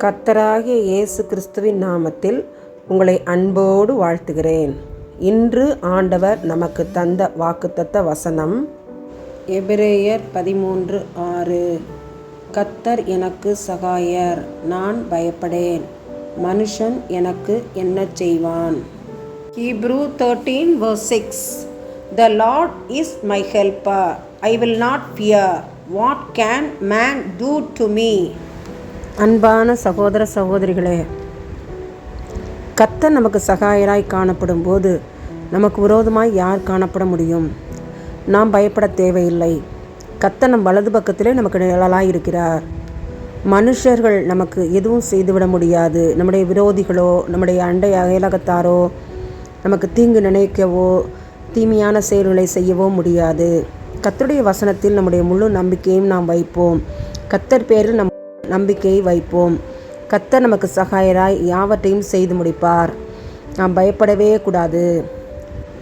கர்த்தராகிய இயேசு கிறிஸ்துவின் நாமத்தில் உங்களை அன்போடு வாழ்த்துகிறேன். இன்று ஆண்டவர் நமக்கு தந்த வாக்குத்தத்த வசனம் எபிரேயர் 13:6. கர்த்தர் எனக்கு சகாயர், நான் பயப்படேன், மனுஷன் எனக்கு என்ன செய்வான். Hebrew 13:6. The Lord is my helper, I will not fear. What can man do to me? அன்பான சகோதர சகோதரிகளே, கர்த்தர் நமக்கு சகாயராய் காணப்படும் போது நமக்கு விரோதமாய் யார் காணப்பட முடியும்? நாம் பயப்பட தேவையில்லை. கர்த்தர் நம் வலது பக்கத்திலே நமக்கு நிழலாய் இருக்கிறார். மனுஷர்கள் நமக்கு எதுவும் செய்துவிட முடியாது. நம்முடைய விரோதிகளோ நம்முடைய அண்டை அயலகத்தாரோ நமக்கு தீங்கு நினைக்கவோ தீமையான செயல்களை செய்யவோ முடியாது. கர்த்தருடைய வசனத்தில் நம்முடைய முழு நம்பிக்கையும் நாம் வைப்போம். கர்த்தர் பேரில் நம்பிக்கையை வைப்போம். கர்த்தர் நமக்கு சகாயராய் யாவற்றையும் செய்து முடிப்பார். நாம் பயப்படவே கூடாது.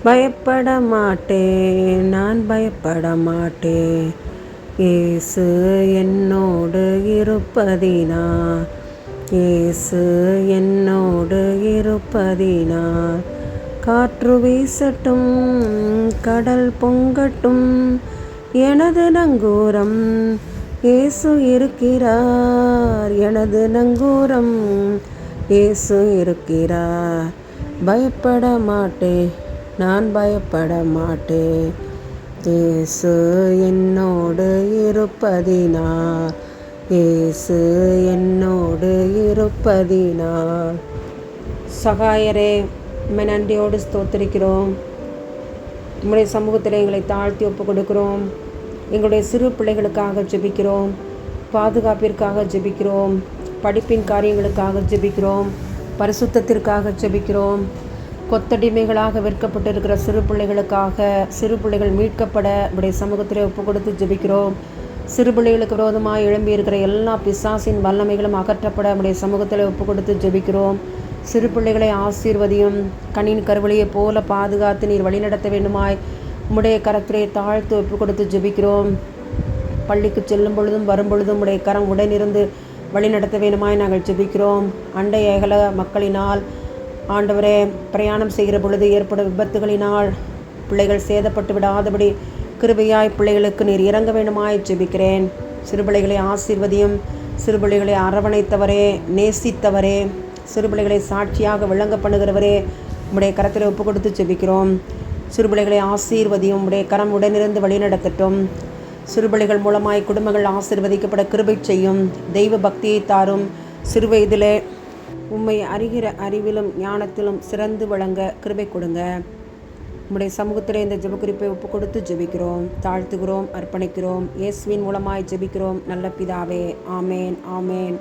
பயப்பட மாட்டேன், நான் பயப்பட மாட்டேன், இயேசு என்னோடு இருப்பதினார், இயேசு என்னோடு இருப்பதினார். காற்று வீசட்டும், கடல் பொங்கட்டும், எனது நங்கூரம் இயேசு இருக்கிறார், எனது நங்கூரம் இயேசு இருக்கிறார். பயப்பட மாட்டேன், நான் பயப்பட மாட்டேன், இயேசு என்னோடு இருப்பதினார், இயேசு என்னோடு இருப்பதினார். சகாயரே, உம்மை நன்றியோடு ஸ்தோத்திரிக்கிறோம். உம்முடைய சமூகத்தில் எங்களை தாழ்த்தி ஒப்பு கொடுக்கிறோம். எங்களுடைய சிறு பிள்ளைகளுக்காக ஜெபிக்கிறோம், பாதுகாப்பிற்காக ஜெபிக்கிறோம், படிப்பின் காரியங்களுக்காக ஜெபிக்கிறோம், பரிசுத்தத்திற்காக ஜெபிக்கிறோம். கொத்தடிமைகளாக விற்கப்பட்டிருக்கிற சிறு பிள்ளைகள் மீட்கப்பட உடைய சமூகத்திலே ஒப்பு கொடுத்து ஜெபிக்கிறோம். சிறு பிள்ளைகளுக்கு விரோதமாக எழும்பியிருக்கிற எல்லா பிசாசின் வல்லமைகளும் அகற்றப்பட உடைய சமூகத்தில் ஒப்பு கொடுத்து ஜெபிக்கிறோம். சிறு பிள்ளைகளை ஆசீர்வதியும், கண்ணின் கருவழியை போல பாதுகாத்து நீர் வழிநடத்த வேண்டுமாய் உம்முடைய கரத்திலே தாழ்த்து ஒப்பு கொடுத்து ஜெபிக்கிறோம். பள்ளிக்கு செல்லும் பொழுதும் வரும் பொழுதும் உடைய கரம் உடனிருந்து வழி நடத்த வேண்டுமாய் நாங்கள் ஜெபிக்கிறோம். அண்டை அகல மக்களினால் ஆண்டவரே, பிரயாணம் செய்கிற பொழுது ஏற்படும் விபத்துகளினால் பிள்ளைகள் சேதப்பட்டு விடாதபடி கிருபையாய் பிள்ளைகளுக்கு நீர் இறங்க வேண்டுமாய் ஜெபிக்கிறேன். சிறுபிள்ளைகளை ஆசீர்வதியும், சிறுபிள்ளைகளை அரவணைத்தவரே, நேசித்தவரே, சிறுபிள்ளைகளை சாட்சியாக விளங்க பண்ணுகிறவரே, உம்முடைய கரத்தில் ஒப்பு கொடுத்து ஜெபிக்கிறோம். சிறுபிள்ளைகளை ஆசீர்வதியும், உடைய கரம் உடனிருந்து வழிநடத்தட்டும். சிறுபிள்ளைகள் மூலமாய் குடும்பங்கள் ஆசீர்வதிக்கப்பட கிருபை செய்யும். தெய்வ பக்தியை தாரும். சிறுவயதிலே உம்மை அறிகிற அறிவிலும் ஞானத்திலும் சிறந்து விளங்க கிருபை கொடுங்க. உம்முடைய சமூகத்திலே இந்த ஜெபக்குறிப்பை ஒப்பு கொடுத்து ஜெபிக்கிறோம், தாழ்த்துகிறோம், அர்ப்பணிக்கிறோம். இயேசுவின் மூலமாய் ஜெபிக்கிறோம் நல்ல பிதாவே. ஆமேன், ஆமேன்.